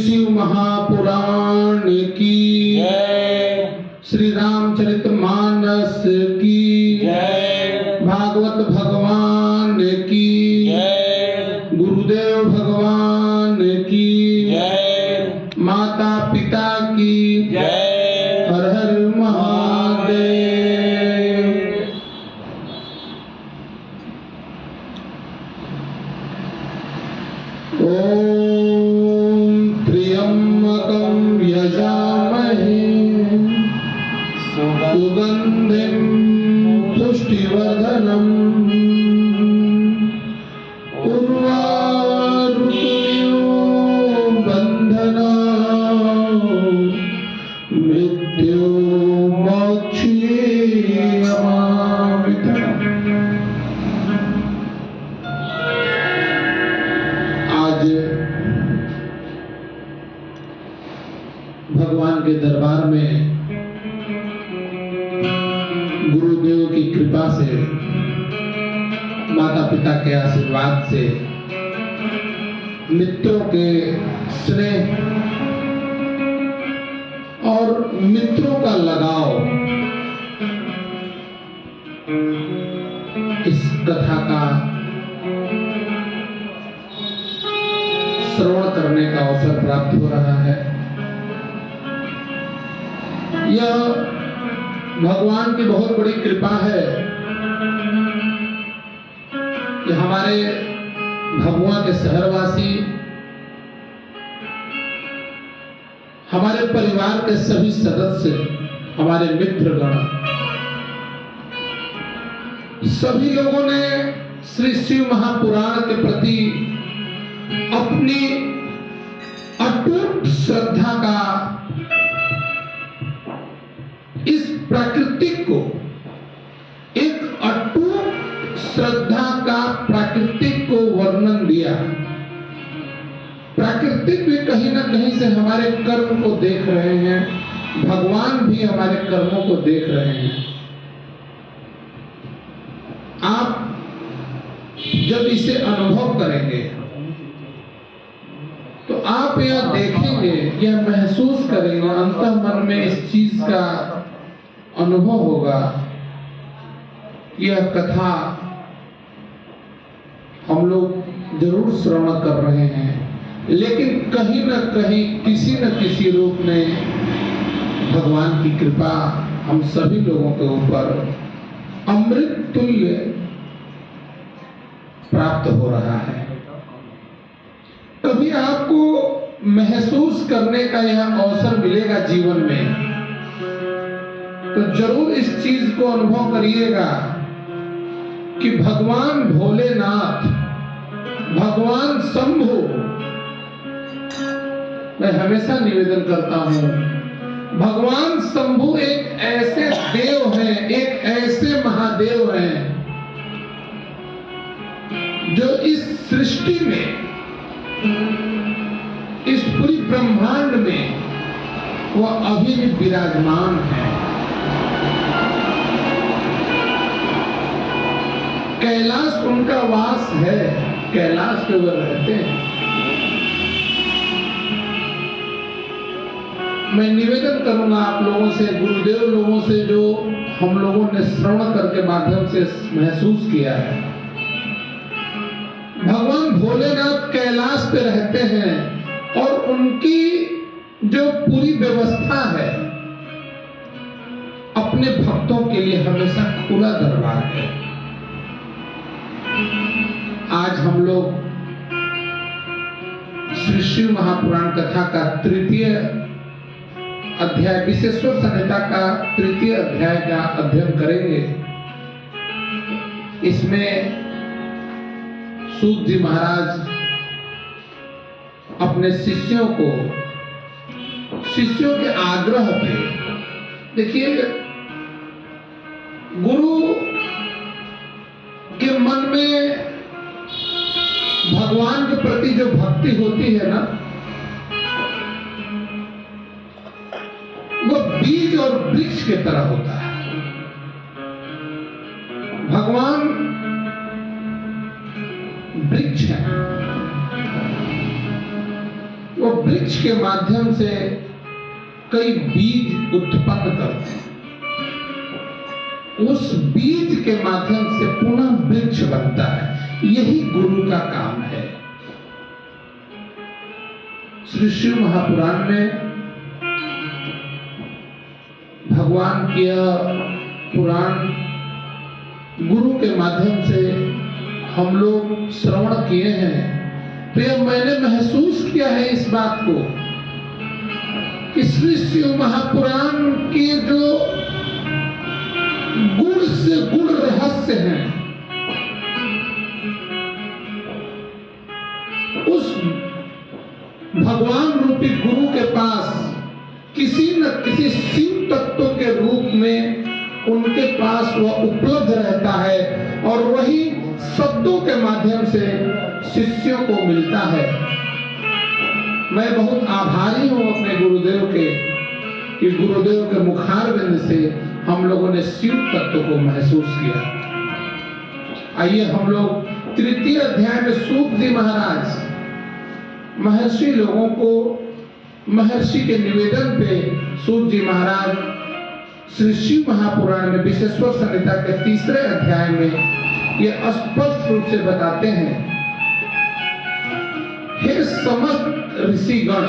शिव महापुराण की जय, श्री रामचरितमानस की जय, भागवत भगवान की जय, गुरुदेव भगवान की जय, माता पिता की जय। हर हर महादेव। ओम त्र्यंबकं यजामहे सुगंधिं पुष्टिवर्धनम् उर्वारुकमिव बन्धनान् मृत्युमोक्षयमामृतम्। आज भगवान के दरबार में गुरुदेव की कृपा से, माता पिता के आशीर्वाद से, मित्रों के स्नेह और मित्रों का लगाव, इस कथा का श्रवण करने का अवसर प्राप्त हो रहा है। यह भगवान की बहुत बड़ी कृपा है कि हमारे भभुआ के शहरवासी, हमारे परिवार के सभी सदस्य, हमारे मित्रगण, सभी लोगों ने श्री शिव महापुराण के प्रति अपनी अटूट श्रद्धा का, इस प्राकृतिक को, एक अटूट श्रद्धा का प्राकृतिक को वर्णन दिया। प्राकृतिक भी कहीं ना कहीं से हमारे कर्म को देख रहे हैं, भगवान भी हमारे कर्मों को देख रहे हैं। आप जब इसे अनुभव करेंगे तो आप यह देखेंगे, यह महसूस करेंगे, अंतः मन में इस चीज का अनुभव होगा। यह कथा हम लोग जरूर श्रवण कर रहे हैं, लेकिन कहीं न कहीं किसी न किसी रूप में भगवान की कृपा हम सभी लोगों के ऊपर अमृत तुल्य प्राप्त हो रहा है। कभी आपको महसूस करने का यह अवसर मिलेगा जीवन में, तो जरूर इस चीज को अनुभव करिएगा कि भगवान भोलेनाथ, भगवान शंभु, मैं हमेशा निवेदन करता हूं, भगवान शंभु एक ऐसे देव हैं, एक ऐसे महादेव हैं जो इस सृष्टि में, इस पूरी ब्रह्मांड में वह अभी भी विराजमान है। कैलाश उनका वास है, कैलाश पे वह रहते हैं। मैं निवेदन करूंगा आप लोगों से, गुरुदेव लोगों से, जो हम लोगों ने श्रवण करके माध्यम से महसूस किया है, भगवान भोलेनाथ कैलाश पे रहते हैं और उनकी जो पूरी व्यवस्था है अपने भक्तों के लिए हमेशा खुला दरबार है। आज हम लोग श्री शिव महापुराण कथा का तृतीय अध्याय, विशेश्वर संहिता का तृतीय अध्याय का अध्ययन करेंगे। इसमें सूत जी महाराज अपने शिष्यों के आग्रह पे, देखिए गुरु के मन में भगवान के प्रति जो भक्ति होती है ना, वो बीज और वृक्ष की तरह होता है। भगवान वृक्ष है, वो वृक्ष वृक्ष के माध्यम से कई बीज उत्पन्न करते हैं, उस बीज के माध्यम से पुनः वृक्ष बनता है। यही गुरु का काम है। श्री शिव महापुराण में भगवान की पुराण गुरु के माध्यम से हम लोग श्रवण किए हैं, तो यह मैंने महसूस किया है इस बात को कि श्री शिव महापुराण के जो गुण से गुण रहस्य हैं, उस भगवान रूपी गुरु के पास किसी न किसी शिव तत्व के रूप में उनके पास वह उपलब्ध रहता है और वही शब्दों के माध्यम से शिष्यों को मिलता है। मैं बहुत आभारी हूं अपने गुरुदेव के कि गुरुदेव के मुखारविंद से हम लोगों ने शिव तत्व को महसूस किया। आइए हम लोग तृतीय अध्याय में सूत जी महाराज महर्षि लोगों को, महर्षि के निवेदन पे सूत जी महाराज श्री शिव महापुराण में विशेश्वर संहिता के तीसरे अध्याय में ये स्पष्ट रूप से बताते हैं, हे समस्त ऋषिगण,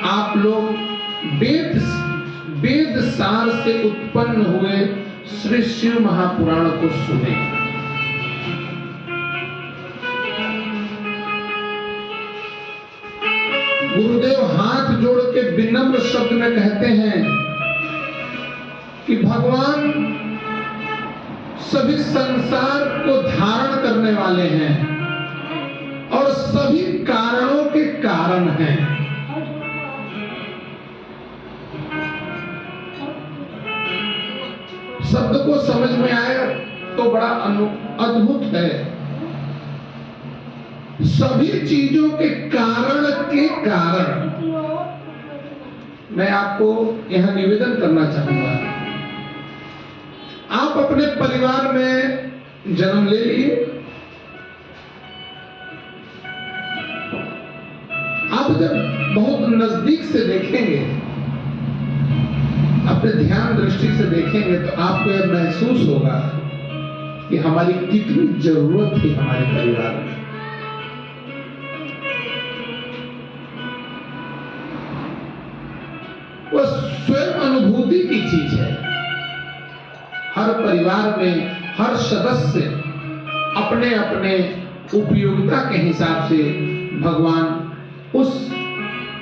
आप लोग वेद सार से उत्पन्न हुए श्री शिव महापुराण को सुने। गुरुदेव हाथ जोड़ के विनम्र शब्द में कहते हैं कि भगवान सभी संसार को धारण करने वाले हैं और सभी कारणों के कारण हैं। शब्द को समझ में आए तो बड़ा अद्भुत है। सभी चीजों के कारण मैं आपको यहां निवेदन करना चाहूंगा। आप अपने परिवार में जन्म ले लिए, आप जब बहुत नजदीक से देखेंगे, अपने ध्यान दृष्टि से देखेंगे, तो आपको यह महसूस होगा कि हमारी कितनी जरूरत थी हमारे परिवार में। वह स्वयं अनुभूति की चीज है। हर परिवार में हर सदस्य अपने अपने उपयोगिता के हिसाब से भगवान उस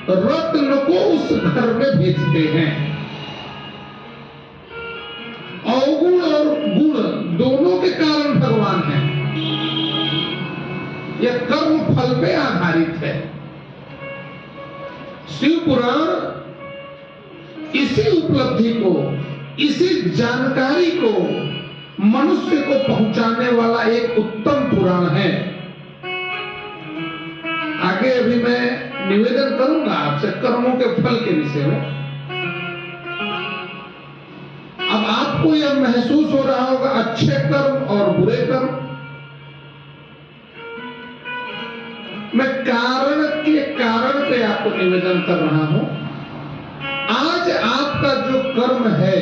रत्न को उस घर में भेजते हैं। अवगुण और गुण दोनों के कारण भगवान है। यह कर्म फल पे आधारित है। शिव पुराण इसी उपलब्धि को, इसी जानकारी को मनुष्य को पहुंचाने वाला एक उत्तम पुराण है। आगे अभी मैं निवेदन करूंगा आपसे कर्मों के फल के विषय में। अब आपको यह महसूस हो रहा होगा अच्छे कर्म और बुरे कर्म। मैं कारण के कारण पे आपको निवेदन कर रहा हूं। आज आपका जो कर्म है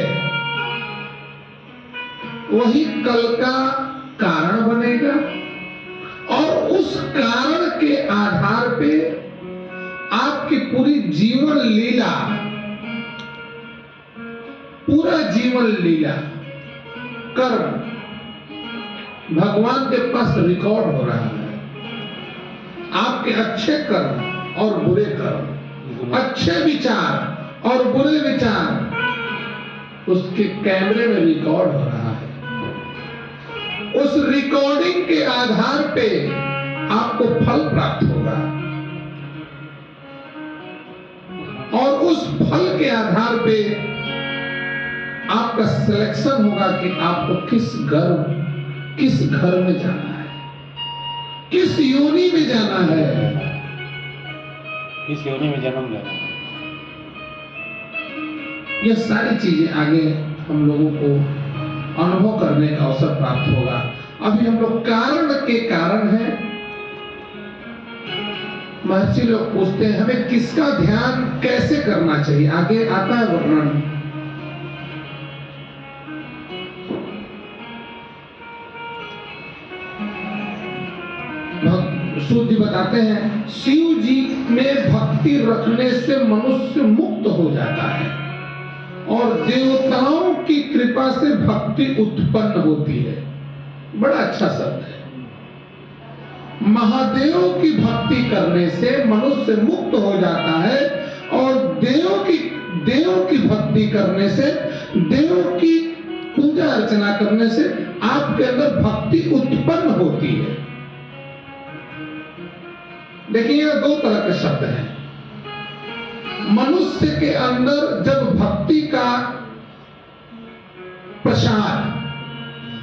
वही कल का कारण बनेगा और उस कारण के आधार पे आपकी पूरी जीवन लीला, पूरा जीवन लीला कर्म भगवान के पास रिकॉर्ड हो रहा है। आपके अच्छे कर्म और बुरे कर्म, अच्छे विचार और बुरे विचार उसके कैमरे में रिकॉर्ड हो रहा है। उस रिकॉर्डिंग के आधार पे आपको फल प्राप्त होगा और उस फल के आधार पे आपका सिलेक्शन होगा कि आपको किस घर में जाना है, किस योनि में जाना है, किस योनि में जन्म लेना है। यह सारी चीजें आगे हम लोगों को अनुभव करने का अवसर प्राप्त होगा। अभी हम लोग कारण के कारण हैं महर्षि लोग पूछते हैं हमें किसका ध्यान कैसे करना चाहिए। आगे आता है वर्णन। सूत जी बताते हैं शिव जी में भक्ति रखने से मनुष्य मुक्त हो जाता है और देवताओं की कृपा से भक्ति उत्पन्न होती है। बड़ा अच्छा शब्द है। महादेव की भक्ति करने से मनुष्य मुक्त हो जाता है और देव की भक्ति करने से, देव की पूजा अर्चना करने से आपके अंदर भक्ति उत्पन्न होती है। देखिए यह दो तरह के शब्द हैं। मनुष्य के अंदर जब भक्ति का प्रसाद,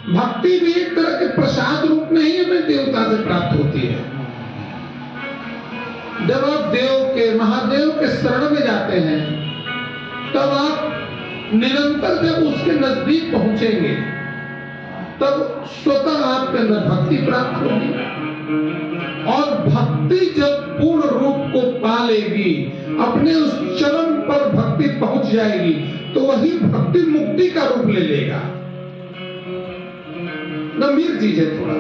भक्ति भी एक तरह के प्रसाद रूप में ही हमें देवता से प्राप्त होती है। जब आप महादेव के शरण में जाते हैं तब आप निरंतर जब उसके नजदीक पहुंचेंगे तब स्वतः आपके अंदर भक्ति प्राप्त होगी और भक्ति जब पूर्ण रूप को पा लेगी, अपने उस चरम पर भक्ति पहुंच जाएगी तो वही भक्ति मुक्ति का रूप ले लेगा। गंभीर चीज है थोड़ा।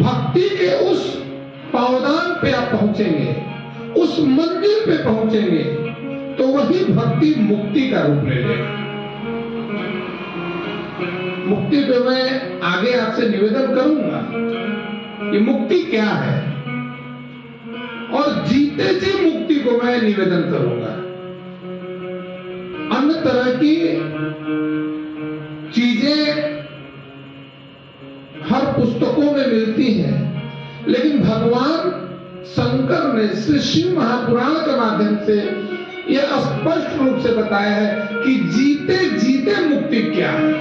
भक्ति के उस पावदान पे आप पहुंचेंगे, उस मंजिल पे पहुंचेंगे तो वही भक्ति मुक्ति का रूप ले लेगा। मुक्ति पे मैं आगे आपसे निवेदन करूंगा कि मुक्ति क्या है और जीते जी मुक्ति को मैं निवेदन करूंगा। अन्य तरह की चीजें हर पुस्तकों में मिलती हैं, लेकिन भगवान शंकर ने श्री शिव महापुराण के माध्यम से यह स्पष्ट रूप से बताया है कि जीते जीते मुक्ति क्या है।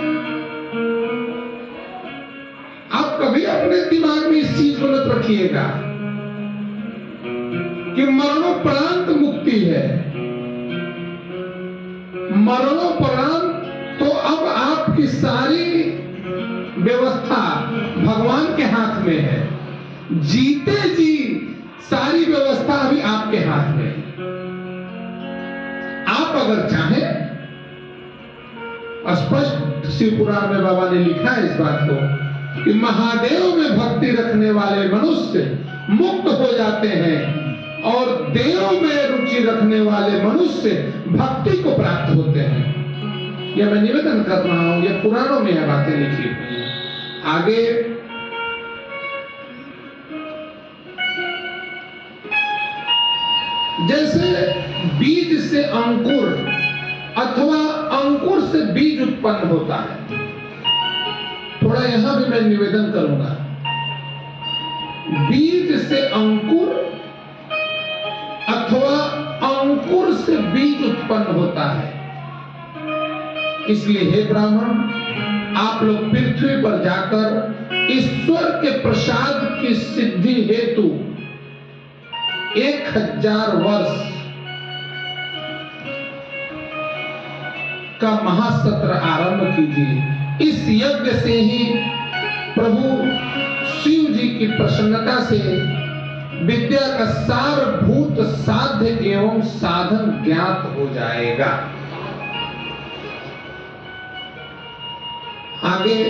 आप कभी अपने दिमाग में इस चीज को मत रखिएगा कि मरणोपरांत मुक्ति है। मरणोपरांत तो अब आपकी सारी व्यवस्था भगवान के हाथ में है। जीते जी सारी व्यवस्था अभी आपके हाथ में है। आप अगर चाहें, स्पष्ट शिव पुराण में बाबा ने लिखा है इस बात को कि महादेव में भक्ति रखने वाले मनुष्य मुक्त हो जाते हैं और देव में रुचि रखने वाले मनुष्य भक्ति को प्राप्त होते हैं। यह मैं निवेदन कर रहा हूं, यह पुराणों में यह बातें लिखी हुई हैं। आगे जैसे बीज से अंकुर अथवा अंकुर से बीज उत्पन्न होता है, थोड़ा यहां भी मैं निवेदन करूंगा। बीज से अंकुर अथवा अंकुर से बीज उत्पन्न होता है। इसलिए हे ब्राह्मण, आप लोग पृथ्वी पर जाकर ईश्वर के प्रसाद की सिद्धि हेतु 1000 वर्ष का महासत्र आरंभ कीजिए। इस यज्ञ से ही प्रभु शिव जी की प्रसन्नता से विद्या का सारभूत साध्य एवं साधन ज्ञात हो जाएगा। आगे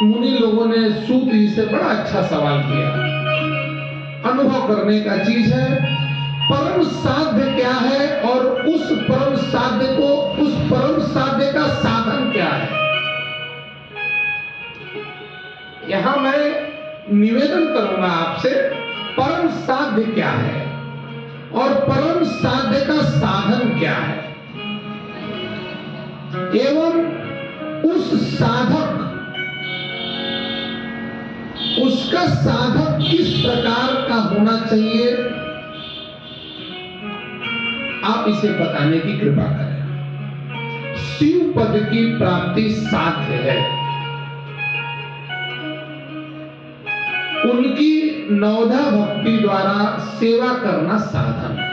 मुनि लोगों ने सूत जी से बड़ा अच्छा सवाल किया। अनुभव करने का चीज है। परम साध्य क्या है और उस परम साध्य का साधन क्या है। यहां मैं निवेदन करूंगा आपसे, परम साध्य क्या है और परम साध्य का साधन क्या है एवं उस साधक, उसका साधक किस प्रकार का होना चाहिए, आप इसे बताने की कृपा करें। शिव पद की प्राप्ति साध्य है, उनकी नवधा भक्ति द्वारा सेवा करना साधन है।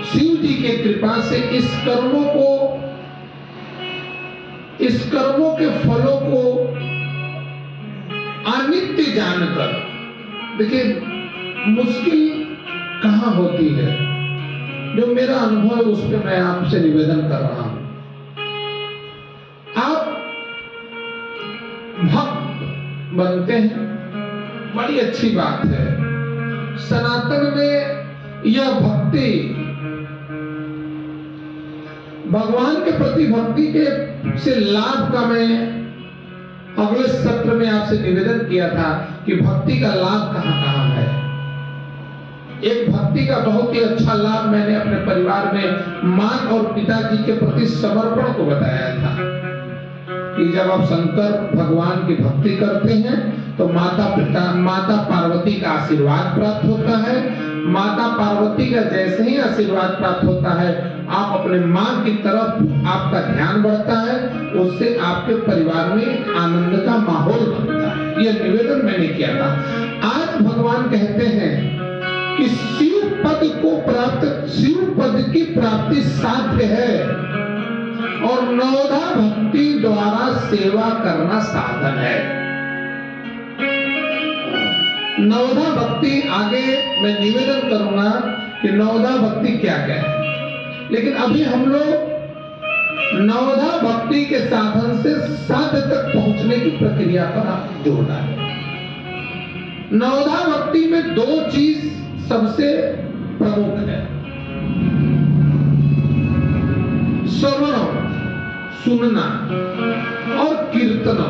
शिव जी के कृपा से इस कर्मों के फलों को नित्य जानकर। देखिए मुश्किल कहाँ होती है, जो मेरा अनुभव है उस पर मैं आपसे निवेदन कर रहा हूं। आप भक्त बनते हैं, बड़ी अच्छी बात है। सनातन में यह भक्ति, भगवान के प्रति भक्ति के से लाभ का मैं अगले सत्र में आपसे निवेदन किया था कि भक्ति का लाभ कहां कहां है। एक भक्ति का बहुत ही अच्छा लाभ मैंने अपने परिवार में मां और पिताजी के प्रति समर्पण को बताया था कि जब आप शंकर भगवान की भक्ति करते हैं तो माता पार्वती का आशीर्वाद प्राप्त होता है। माता पार्वती का जैसे ही आशीर्वाद प्राप्त होता है, आप अपने मां की तरफ आपका ध्यान बढ़ता है, उससे आपके परिवार में आनंद का माहौल बनता है। यह निवेदन मैंने किया था। आज भगवान कहते हैं कि शिव पद की प्राप्ति साध्य है और नवधा भक्ति द्वारा सेवा करना साधन है। नवधा भक्ति आगे मैं निवेदन करूंगा कि नवधा भक्ति क्या क्या है, लेकिन अभी हम लोग नवधा भक्ति के साधन से साध्य तक पहुंचने की प्रक्रिया पर जोर डालें। नवधा भक्ति में दो चीज सबसे प्रमुख है। श्रवण सुनना और कीर्तन।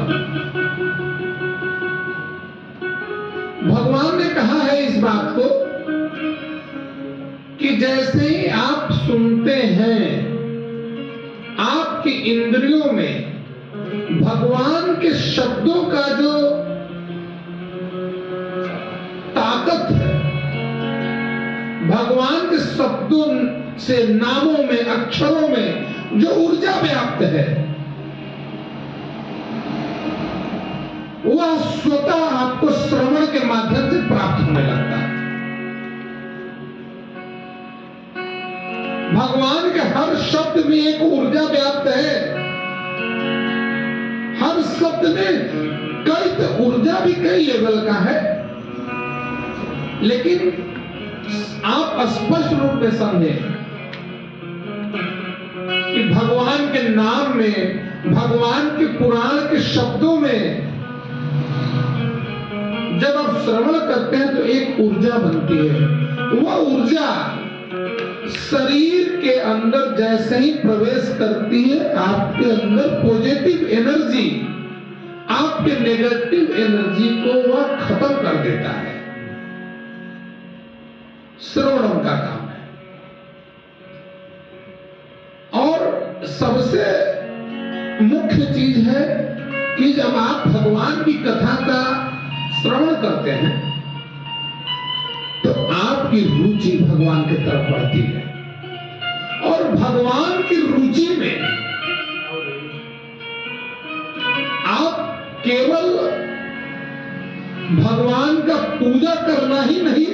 भगवान ने कहा है इस बात को कि जैसे ही आप सुनते हैं, आपकी इंद्रियों में भगवान के शब्दों का जो ताकत है, भगवान के शब्दों से, नामों में, अक्षरों में जो ऊर्जा व्याप्त है, वह स्वतः आपको श्रवण के माध्यम से प्राप्त होने लगता है। भगवान के हर शब्द में एक ऊर्जा व्याप्त है। हर शब्द में कई ऊर्जा भी कई लेवल का है, लेकिन आप स्पष्ट रूप में समझें कि भगवान के नाम में, भगवान के पुराण के शब्दों में जब आप श्रवण करते हैं तो एक ऊर्जा बनती है। वह ऊर्जा शरीर के अंदर जैसे ही प्रवेश करती है, आपके अंदर पॉजिटिव एनर्जी, आपके नेगेटिव एनर्जी को वह खत्म कर देता है। श्रवण का काम है। और सबसे मुख्य चीज है कि जब आप भगवान की कथा का श्रवण करते हैं तो आपकी रुचि भगवान की तरफ बढ़ती है, और भगवान की रुचि में आप केवल भगवान का पूजा करना ही नहीं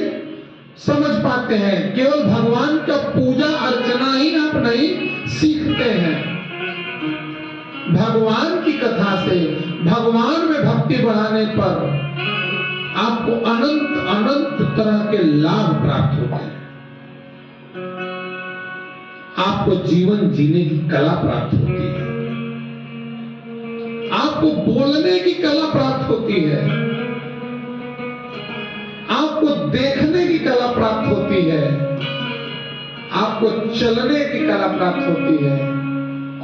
समझ पाते हैं, केवल भगवान का पूजा अर्चना ही आप नहीं सीखते हैं। भगवान की कथा से, भगवान में भक्ति बढ़ाने पर आपको अनंत अनंत तरह के लाभ प्राप्त होते हैं। आपको जीवन जीने की कला प्राप्त होती है, आपको बोलने की कला प्राप्त होती है, आपको देखने की कला प्राप्त होती है, आपको चलने की कला प्राप्त होती है।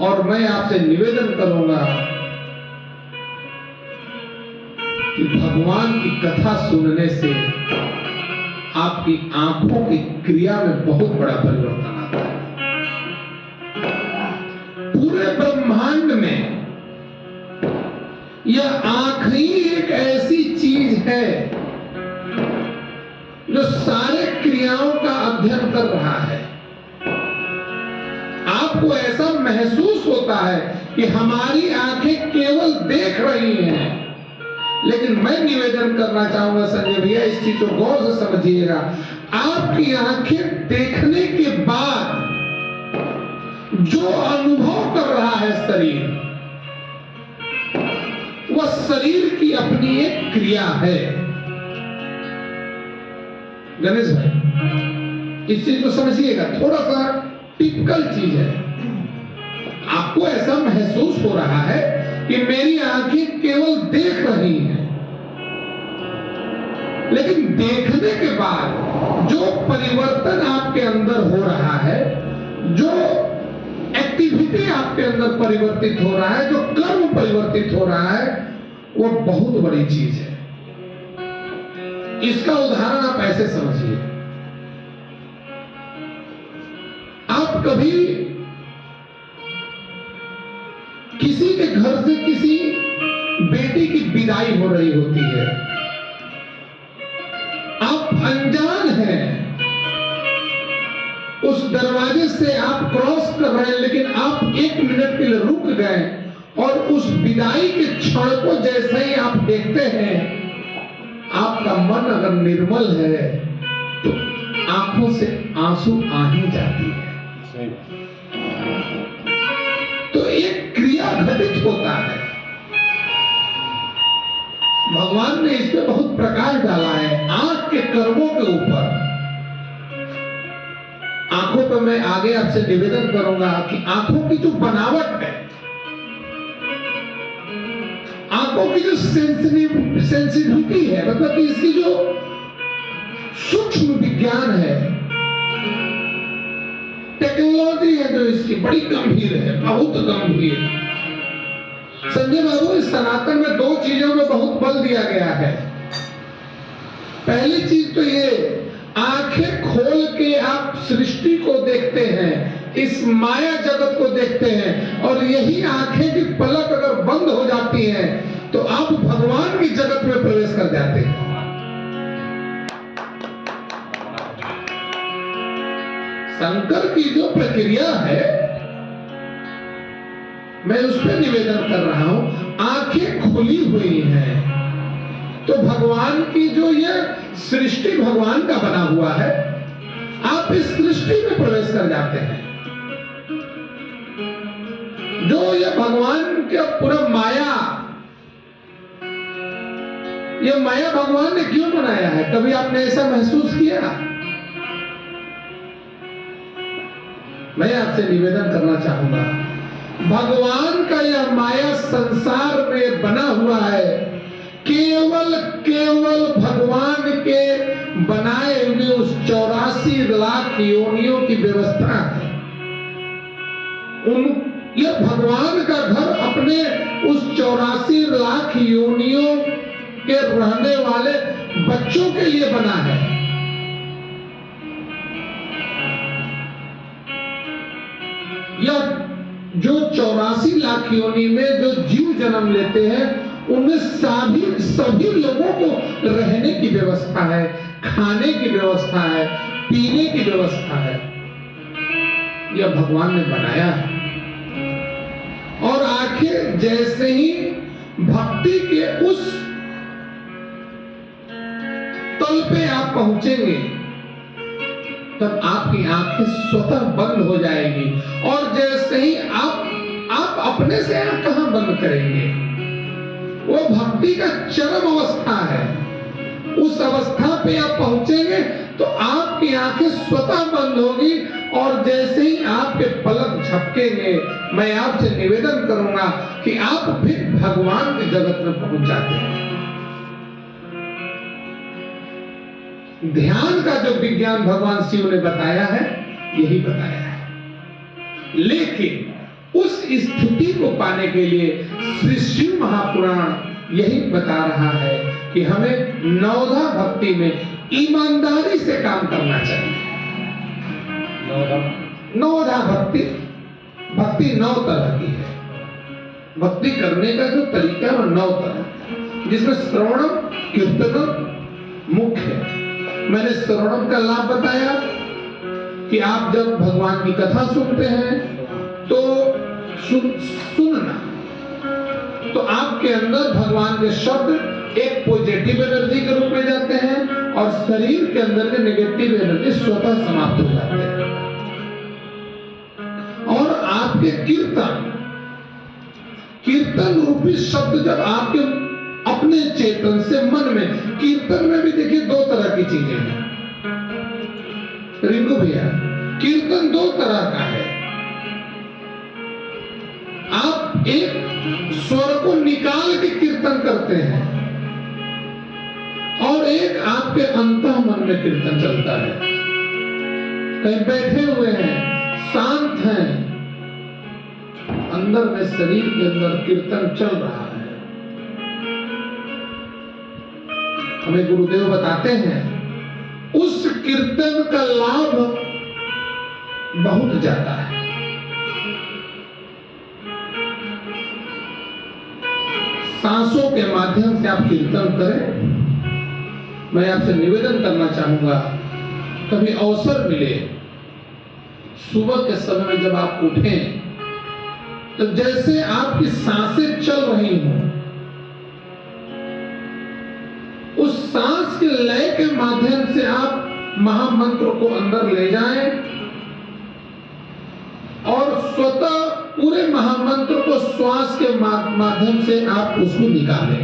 और मैं आपसे निवेदन करूंगा कि भगवान की कथा सुनने से आपकी आंखों की क्रिया में बहुत बड़ा परिवर्तन आता है। पूरे ब्रह्मांड में यह आंख ही एक ऐसी चीज है जो सारे क्रियाओं का अध्ययन कर रहा है। आपको ऐसा महसूस होता है कि हमारी आंखें केवल देख रही हैं, लेकिन मैं निवेदन करना चाहूंगा संजय भैया, इस चीज को गौर से समझिएगा। आपकी आंखें देखने के बाद जो अनुभव कर रहा है शरीर, वह शरीर की अपनी एक क्रिया है। गणेश भाई इस चीज को समझिएगा, थोड़ा सा टिपिकल चीज है। आपको ऐसा महसूस हो रहा है कि मेरी आंखें केवल देख रही हैं, लेकिन देखने के बाद जो परिवर्तन आपके अंदर हो रहा है, जो एक्टिविटी आपके अंदर परिवर्तित हो रहा है, जो कर्म परिवर्तित हो रहा है, वो बहुत बड़ी चीज है। इसका उदाहरण आप ऐसे समझिए, आप कभी किसी के घर से किसी बेटी की विदाई हो रही होती है, आप अनजान हैं, उस दरवाजे से आप क्रॉस कर रहे हैं, लेकिन आप 1 मिनट के लिए रुक गए और उस विदाई के क्षण को जैसे ही आप देखते हैं, आपका मन अगर निर्मल है तो आंखों से आंसू आ ही जाती है। तो एक क्रिया घटित होता है। भगवान ने इस पे बहुत प्रकाश डाला है, आंख के कर्मों के ऊपर। आंखों पर मैं आगे आपसे निवेदन करूंगा कि आंखों की जो बनावट है, आंखों की जो सेंसिटिविटी है, मतलब कि इसकी जो सूक्ष्म विज्ञान है, टेक्नोलॉजी है, जो इसकी बड़ी गंभीर है, बहुत गंभीर। संजय बाबू, इस सनातन में 2 चीजों में बहुत बल दिया गया है। पहली चीज तो ये, आंखें खोल के आप सृष्टि को देखते हैं, इस माया जगत को देखते हैं, और यही आंखें की पलक अगर बंद हो जाती है तो आप भगवान की जगत में प्रवेश कर जाते हैं। शंकर की जो प्रक्रिया है, मैं उस पर निवेदन कर रहा हूं। आंखें खुली हुई हैं तो भगवान की जो ये सृष्टि भगवान का बना हुआ है, आप इस सृष्टि में प्रवेश कर जाते हैं। जो ये भगवान का पूरा माया, ये माया भगवान ने क्यों बनाया है? कभी आपने ऐसा महसूस किया? मैं आपसे निवेदन करना चाहूंगा, भगवान का यह माया संसार में बना हुआ है, केवल भगवान के बनाए हुए उस 84 लाख योनियों की व्यवस्था है। यह भगवान का घर अपने उस 84 लाख योनियों के रहने वाले बच्चों के लिए बना है। यह जो 84 लाख योनि में जो जीव जन्म लेते हैं, उनमें सभी लोगों को रहने की व्यवस्था है, खाने की व्यवस्था है, पीने की व्यवस्था है। यह भगवान ने बनाया है। और आखिर जैसे ही भक्ति के उस तल पे आप पहुंचेंगे, तब आपकी आंखें स्वतः बंद हो जाएगी। और जैसे ही आप अपने से आंख कहां बंद करेंगे? वो भक्ति का चरम अवस्था है। उस अवस्था पे आप पहुंचेंगे तो आपकी आंखें स्वतः बंद होगी, और जैसे ही आपके पलक झपकेंगे, मैं आपसे निवेदन करूंगा कि आप फिर भगवान के जगत में पहुंच जाते हैं। ध्यान का जो विज्ञान भगवान शिव ने बताया है, यही बताया है। लेकिन उस स्थिति को पाने के लिए श्री शिव महापुराण यही बता रहा है कि हमें नवधा भक्ति में ईमानदारी से काम करना चाहिए। नवधा भक्ति 9 तरह की है। भक्ति करने का जो तरीका है वो 9 तरह, जिसमें श्रवणम कीर्तनम मुख्य है। मैंने श्रवणम का लाभ बताया कि आप जब भगवान की कथा सुनते हैं तो सुनना, तो आपके अंदर भगवान के शब्द एक पॉजिटिव एनर्जी के रूप में जाते हैं, और शरीर के अंदर के नेगेटिव एनर्जी स्वतः समाप्त हो जाते हैं। और आपके कीर्तन रूप भी शब्द जब आपके अपने चेतन से मन में, कीर्तन में भी देखिए दो तरह की चीजें हैं रिंकू भैया, कीर्तन दो तरह का है। आप एक स्वर को निकाल के कीर्तन करते हैं और एक आपके अंतः मन में कीर्तन चलता है। कहीं बैठे हुए हैं, शांत हैं, अंदर में शरीर के अंदर कीर्तन चल रहा है। हमें गुरुदेव बताते हैं उस कीर्तन का लाभ बहुत ज्यादा है। सांसों के माध्यम से आप कीर्तन करें। मैं आपसे निवेदन करना चाहूंगा, कभी अवसर मिले सुबह के समय में जब आप उठें तो जैसे आपकी सांसें चल रही हों, उस सांस के लय के माध्यम से आप महामंत्र को अंदर ले जाएं और स्वतः पूरे महामंत्र को श्वास के माध्यम से आप उसको निकालें।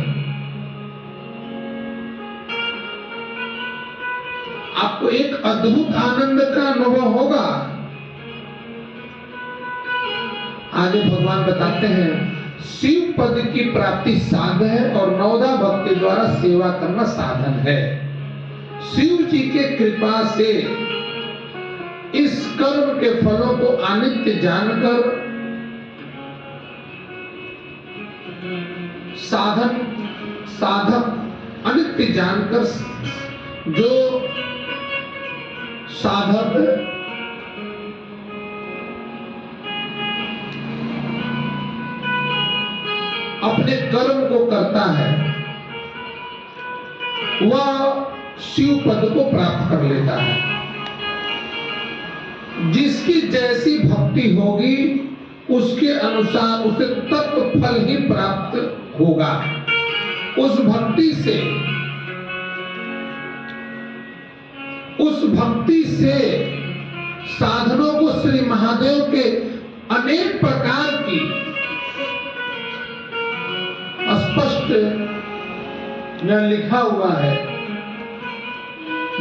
आपको एक अद्भुत आनंद का अनुभव होगा। आगे भगवान बताते हैं शिव पद की प्राप्ति साध्य है और नवदा भक्ति द्वारा सेवा करना साधन है। शिव जी के कृपा से इस कर्म के फलों को अनित्य जानकर साधक अनित्य जानकर जो साधक अपने कर्म को करता है वह शिव पद को प्राप्त कर लेता है। जिसकी जैसी भक्ति होगी उसके अनुसार उसे तत्व फल ही प्राप्त होगा। उस भक्ति से साधनों को श्री महादेव के अनेक प्रकार की स्पष्ट में लिखा हुआ है।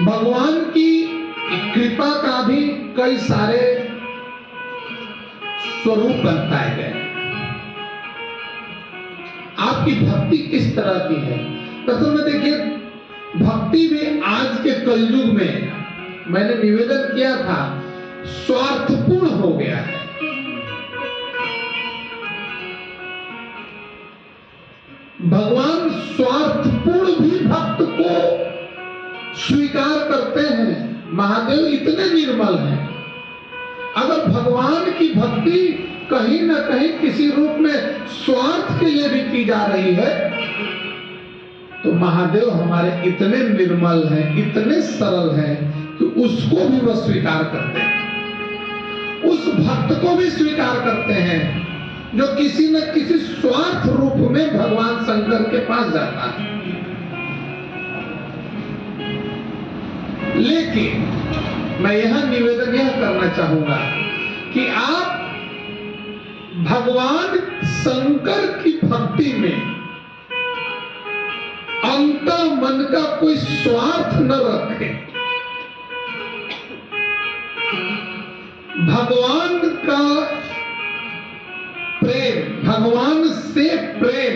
भगवान की कृपा का भी कई सारे स्वरूप बताए गए। आपकी भक्ति किस तरह की है? प्रथम में देखिए, भक्ति में आज के कलयुग में मैंने निवेदन किया था स्वार्थपूर्ण हो गया है। भगवान स्वार्थपूर्ण भी भक्त को स्वीकार करते हैं। महादेव इतने निर्मल हैं। अगर भगवान की भक्ति कहीं ना कहीं किसी रूप में स्वार्थ के लिए भी की जा रही है तो महादेव हमारे इतने निर्मल हैं, इतने सरल हैं कि उसको भी वह स्वीकार करते हैं। उस भक्त को भी स्वीकार करते हैं जो किसी न किसी स्वार्थ रूप में भगवान शंकर के पास जाता है। लेकिन मैं यहां निवेदन यह करना चाहूंगा कि आप भगवान शंकर की भक्ति में अंतर मन का कोई स्वार्थ न रखें। भगवान का प्रेम, भगवान से प्रेम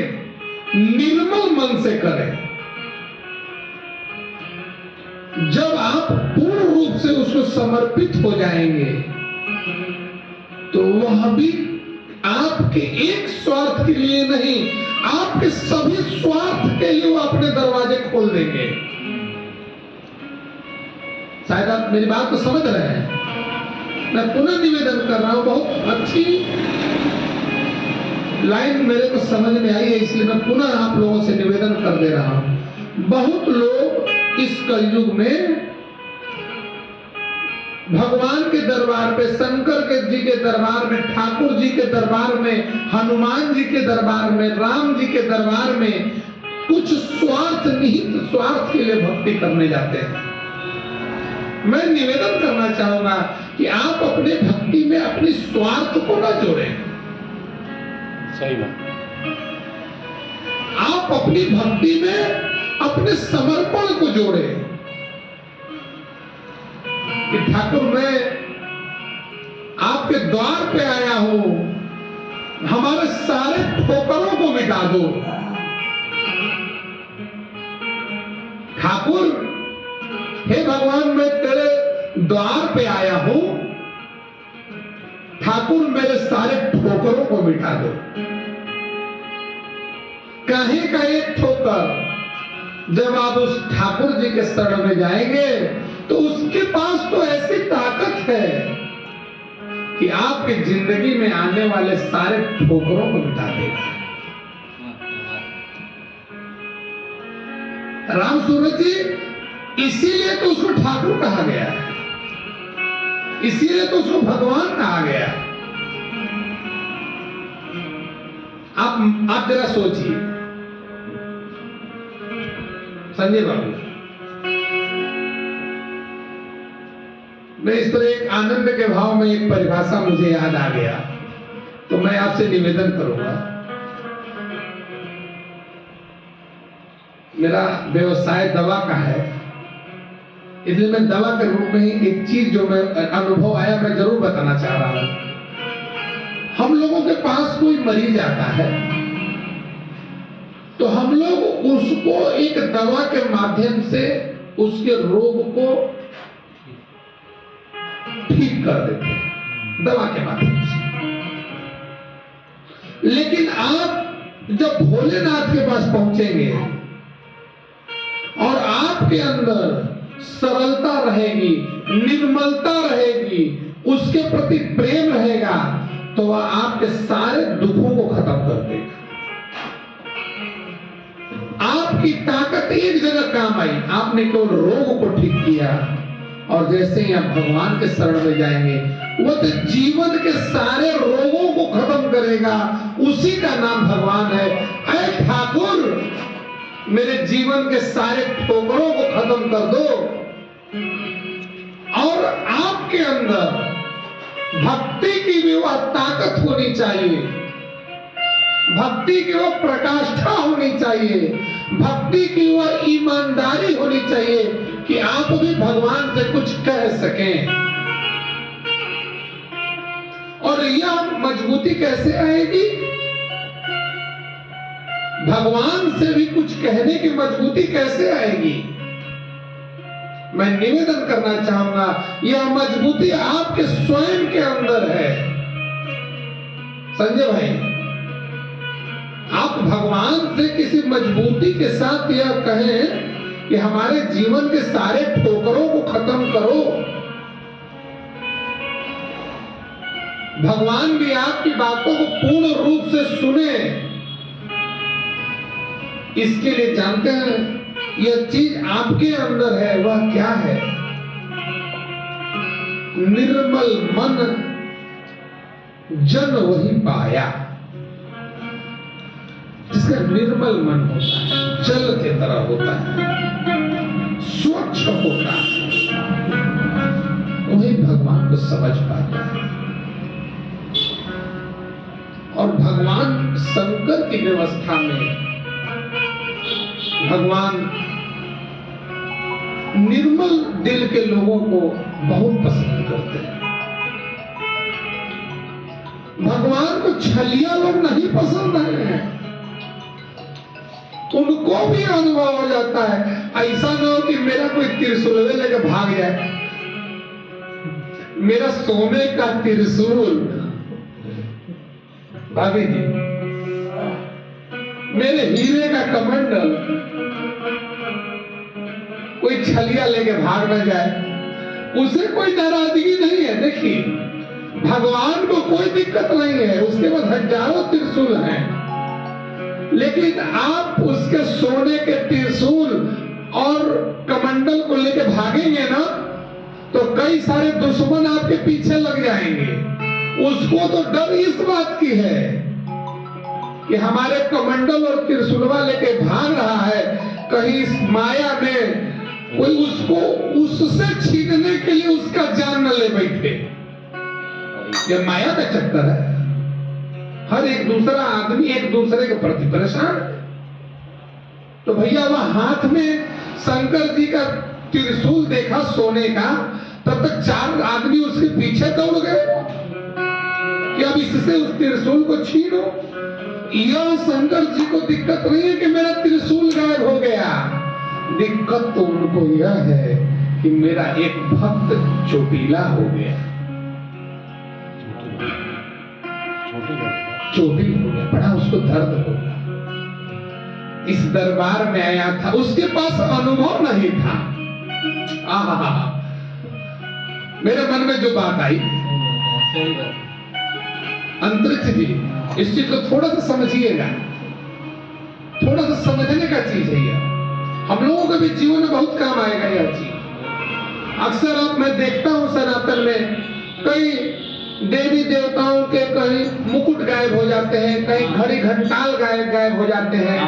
निर्मल मन से करें। जब आप पूर्ण रूप से उसको समर्पित हो जाएंगे तो वह भी आपके एक स्वार्थ के लिए नहीं, आपके सभी स्वार्थ के लिए वो अपने दरवाजे खोल देंगे। शायद आप मेरी बात को समझ रहे हैं। मैं पुनः निवेदन कर रहा हूं, बहुत अच्छी लाइन मेरे को समझ में आई है, इसलिए मैं पुनः आप लोगों से निवेदन कर दे रहा हूं। बहुत लोग इस कलयुग में भगवान के दरबार पे, शंकर के जी के दरबार में, ठाकुर जी के दरबार में, हनुमान जी के दरबार में, राम जी के दरबार में कुछ स्वार्थ निहित स्वार्थ के लिए भक्ति करने जाते हैं। मैं निवेदन करना चाहूंगा कि आप अपने भक्ति में अपने स्वार्थ को न जोड़ें। सही बात। आप अपनी भक्ति में अपने समर्पण को जोड़े कि ठाकुर मैं आपके द्वार पे आया हूं, हमारे सारे ठोकरों को मिटा दो। ठाकुर हे भगवान मैं तेरे द्वार पे आया हूं, ठाकुर मेरे सारे ठोकरों को मिटा दो। कहीं का एक ठोकर जब आप उस ठाकुर जी के शरण में जाएंगे तो उसके पास तो ऐसी ताकत है कि आपकी जिंदगी में आने वाले सारे ठोकरों को मिटा देगा। राम सूरज जी इसीलिए तो उसको ठाकुर कहा गया है, इसीलिए तो उसको भगवान कहा गया। आप जरा सोचिए संजय बाबू, मैं इस तरह एक आनंद के भाव में एक परिभाषा मुझे याद आ गया, तो मैं आपसे निवेदन करूंगा। मेरा व्यवसाय दवा का है, इसलिए मैं दवा के रूप में ही एक चीज जो मैं अनुभव आया मैं जरूर बताना चाह रहा हूं। हम लोगों के पास कोई मरीज आता है तो हम लोग उसको एक दवा के माध्यम से उसके रोग को ठीक कर देते हैं, दवा के माध्यम से। लेकिन आप जब भोलेनाथ के पास पहुंचेंगे और आपके अंदर सरलता रहेगी, निर्मलता रहेगी, उसके प्रति प्रेम रहेगा, तो वह आपके सारे दुखों को खत्म कर देगा। आपकी ताकत एक जगह काम आई, आपने केवल रोग को ठीक किया, और जैसे ही आप भगवान के शरण में जाएंगे वो तो जीवन के सारे रोगों को खत्म करेगा। उसी का नाम भगवान है। ऐ ठाकुर मेरे जीवन के सारे ठोकरों को खत्म कर दो, और आपके अंदर भक्ति की भी वह ताकत होनी चाहिए, भक्ति की वह प्रकाष्ठा होनी चाहिए, भक्ति की वह ईमानदारी होनी चाहिए कि आप भी भगवान से कुछ कह सकें। और यह मजबूती कैसे आएगी? भगवान से भी कुछ कहने की मजबूती कैसे आएगी? मैं निवेदन करना चाहूंगा, यह मजबूती आपके स्वयं के अंदर है। संजय भाई, आप भगवान से किसी मजबूती के साथ यह कहें कि हमारे जीवन के सारे ठोकरों को खत्म करो, भगवान भी आपकी बातों को पूर्ण रूप से सुने। इसके लिए जानते हैं यह चीज आपके अंदर है, वह क्या है? निर्मल मन जन वही पाया। जिसका निर्मल मन होता है, जल की तरह होता है, स्वच्छ होता है, वही भगवान को समझ पाता है। और भगवान शंकर की व्यवस्था में भगवान निर्मल दिल के लोगों को बहुत पसंद करते हैं। भगवान को छलिया लोग नहीं पसंद है, उनको भी अनुभव हो जाता है। ऐसा ना हो कि मेरा कोई त्रिशूल लेकर भाग जाए, मेरा सोने का त्रिशूल, भाभी जी मेरे हीरे का कमंडल कोई छलिया लेके भाग न जाए, उसे कोई नाराजगी नहीं है। देखिए भगवान को कोई दिक्कत नहीं है, उसके पास हजारों त्रिशूल हैं, लेकिन आप उसके सोने के त्रिशूल और कमंडल को लेके भागेंगे ना तो कई सारे दुश्मन आपके पीछे लग जाएंगे। उसको तो डर इस बात की है कि हमारे कमंडल और त्रिशूलवा लेके भाग रहा है, कहीं इस माया में कोई उसको उससे छीनने के लिए उसका जान न ले बैठे। यह माया का चक्कर है। हर एक दूसरा आदमी एक दूसरे के प्रति परेशान है। तो भैया वह हाथ में शंकर जी का त्रिशूल देखा सोने का, तब तक 4 आदमी उसके पीछे दौड़ गए कि अब इससे उस त्रिशूल को छीनो। यह शंकर जी को दिक्कत नहीं है कि मेरा त्रिशूल गायब हो गया, दिक्कत तो उनको यह है कि मेरा एक भक्त चोटीला हो गया, चोटिल हो गया, बड़ा उसको दर्द हो गया। इस दरबार में आया था, उसके पास अनुभव नहीं था। आहा, मेरे मन में जो बात आई, अंतरिक्ष जी इस चीज को थोड़ा सा समझिएगा, थोड़ा सा समझने का चीज है यह, हम लोगों के भी जीवन में बहुत काम आएगा यह चीज। अक्सर अब मैं देखता हूं सनातन में कई देवी देवताओं के कहीं मुकुट गायब हो जाते हैं, कहीं घड़ी घंटाल गायब हो जाते हैं,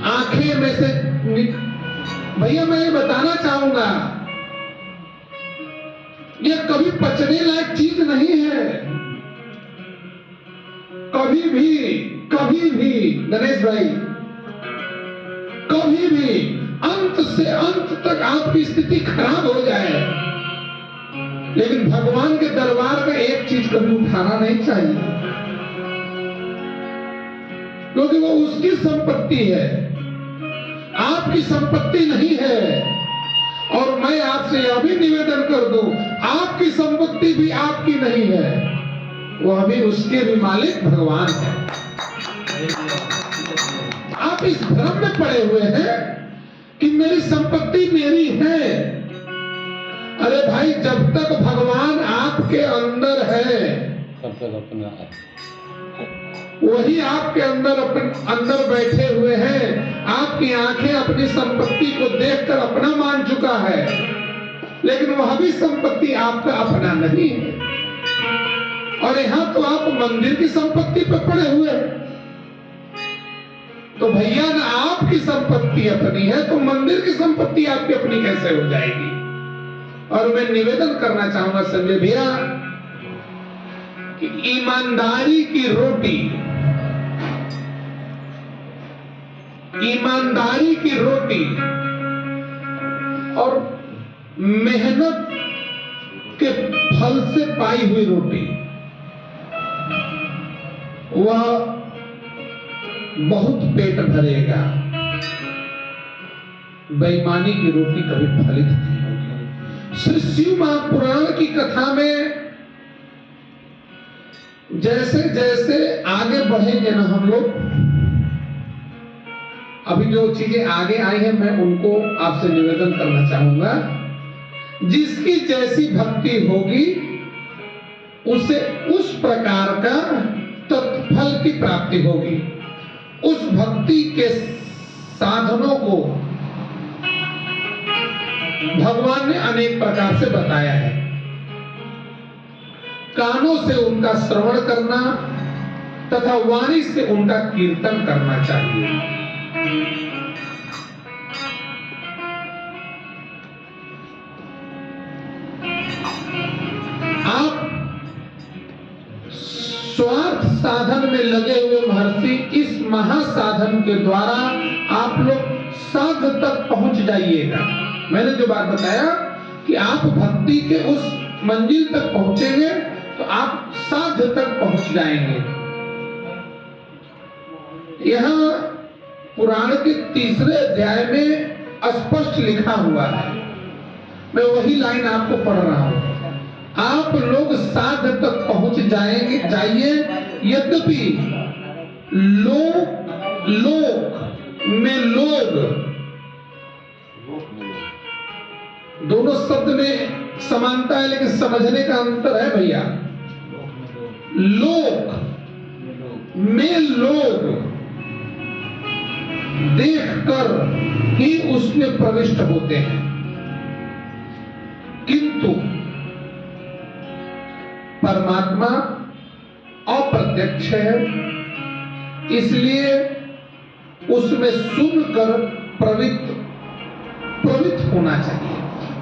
आंखें में से भैया मैं ये बताना चाहूंगा, यह कभी पचने लायक चीज नहीं है। कभी भी गणेश भाई, कभी भी अंत से अंत तक आपकी स्थिति खराब हो जाए, लेकिन भगवान के दरबार का एक चीज कभी उठाना नहीं चाहिए, क्योंकि वो उसकी संपत्ति है, आपकी संपत्ति नहीं है। और मैं आपसे यह भी निवेदन कर दूं, आपकी संपत्ति भी आपकी नहीं है, वह भी उसके भी मालिक भगवान है। आप इस भ्रम में पड़े हुए हैं कि मेरी संपत्ति मेरी है। अरे भाई, जब तक भगवान आपके अंदर है, तब तक अपना है, वही आपके अंदर बैठे हुए हैं। आपकी आंखें अपनी संपत्ति को देखकर अपना मान चुका है, लेकिन वह भी संपत्ति आपका अपना नहीं है। और यहां तो आप मंदिर की संपत्ति पर पड़े हुए हैं। तो भैया, ना आपकी संपत्ति अपनी है तो मंदिर की संपत्ति आपकी अपनी कैसे हो जाएगी। और मैं निवेदन करना चाहूंगा संजय भैया कि ईमानदारी की रोटी, ईमानदारी की रोटी और मेहनत के फल से पाई हुई रोटी, वह बहुत पेट भरेगा। बेईमानी की रोटी कभी फलित नहीं होगी। श्री शिव महापुराण की कथा में जैसे जैसे आगे बढ़ेंगे ना हम लोग, अभी जो चीजें आगे आई हैं मैं उनको आपसे निवेदन करना चाहूंगा। जिसकी जैसी भक्ति होगी उसे उस प्रकार का तत्फल की प्राप्ति होगी। उस भक्ति के साधनों को भगवान ने अनेक प्रकार से बताया है। कानों से उनका श्रवण करना तथा वाणी से उनका कीर्तन करना चाहिए। आप स्वार्थ साधन में लगे हुए महर्षि, इस महासाधन के द्वारा आप लोग साध तक पहुंच जाइएगा। मैंने जो बात बताया कि आप भक्ति के उस मंजिल तक पहुंचेंगे तो आप साध तक पहुंच जाएंगे। यहाँ पुराण के 3 अध्याय में स्पष्ट लिखा हुआ है, मैं वही लाइन आपको पढ़ रहा हूं। आप लोग साध तक पहुंच जाएंगे, जाइए। यद्यपि लोक में लोग, दोनों शब्द में समानता है लेकिन समझने का अंतर है भैया। लोक में लोग देखकर ही उसमें प्रविष्ट होते हैं, किंतु परमात्मा अप्रत्यक्ष है, इसलिए उसमें सुनकर प्रवृत्त होना चाहिए।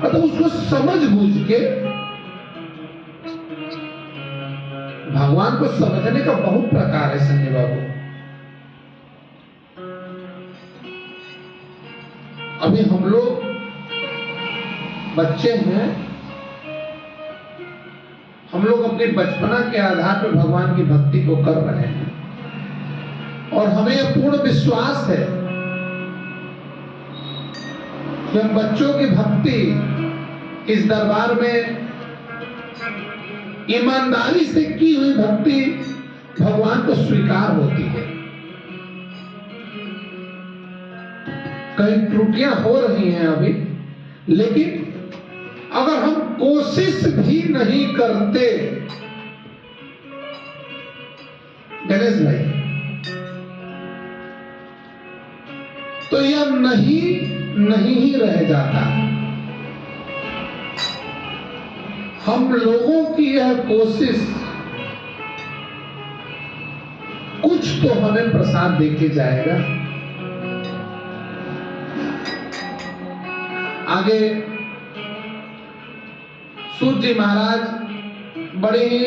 मतलब उसको समझ बूझ के, भगवान को समझने का बहुत प्रकार है संजय बाबू। अभी हम लोग बच्चे हैं, हम लोग अपने बचपना के आधार पर भगवान की भक्ति को कर रहे हैं और हमें यह पूर्ण विश्वास है कि हम बच्चों की भक्ति इस दरबार में ईमानदारी से की हुई भक्ति भगवान को स्वीकार होती है। कई त्रुटियां हो रही हैं अभी, लेकिन अगर हम कोशिश भी नहीं करते, गणेश भाई, तो यह नहीं ही रह जाता। हम लोगों की यह कोशिश कुछ तो हमें प्रसाद देके जाएगा। आगे सूत जी महाराज बड़े ही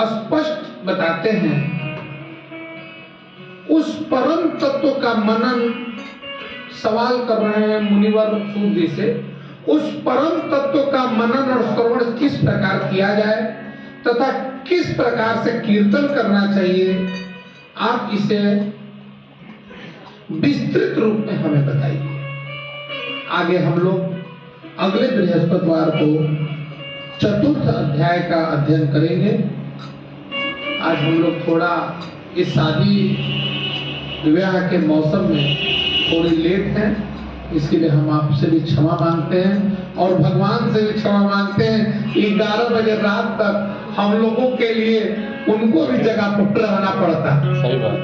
स्पष्ट बताते हैं, उस परम तत्व का मनन, सवाल कर रहे हैं मुनिवर सूत जी से, उस परम तत्व का मनन और श्रवण किस प्रकार किया जाए तथा किस प्रकार से कीर्तन करना चाहिए, आप इसे विस्तृत रूप में हमें बताइए। आगे हम लोग अगले बृहस्पतिवार को चतुर्थ अध्याय का अध्ययन करेंगे। आज हम लोग थोड़ा इस शादी विवाह के मौसम में थोड़ी लेट हैं, इसके लिए हम आपसे भी क्षमा मांगते हैं और भगवान से भी क्षमा मांगते हैं। 11 बजे रात तक हम लोगों के लिए उनको भी जगह पर रहना पड़ता। सही बात।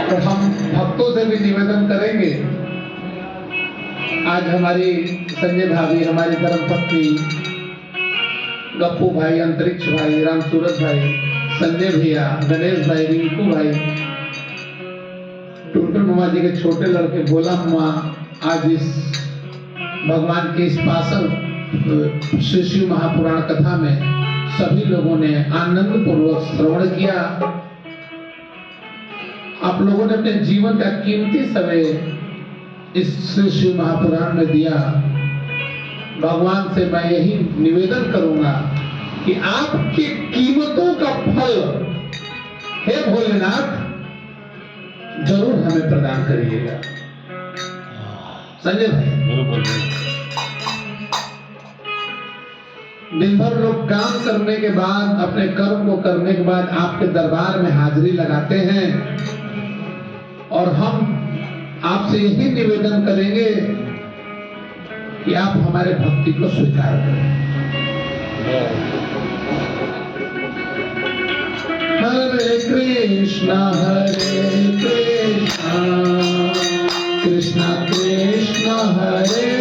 और हम भक्तों से भी निवेदन करेंगे, आज हमारी संजय भाभी, हमारी धर्मपत्नी, गप्पू भाई, अंतरिक्ष भाई, राम सूरत भाई, संजय भैया, गणेश भाई, रिंकू भाई, टुटुल मामा जी के छोटे लड़के भोला मामा, आज इस भगवान के इस पासन श्री शिव महापुराण कथा में सभी लोगों ने आनंद पूर्वक श्रवण किया। आप लोगों ने अपने जीवन का कीमती समय इस श्री शिव महापुराण में दिया। भगवान से मैं यही निवेदन करूंगा कि आपकी कीमतों का फल हे भोलेनाथ जरूर हमें प्रदान करिएगा। संजय भाई, बिल्कुल। दिन भर लोग काम करने के बाद, अपने कर्म को करने के बाद आपके दरबार में हाजिरी लगाते हैं और हम आपसे यही निवेदन करेंगे कि आप हमारे भक्ति को स्वीकार करें। हरे कृष्णा कृष्णा कृष्णा कृष्णा हरे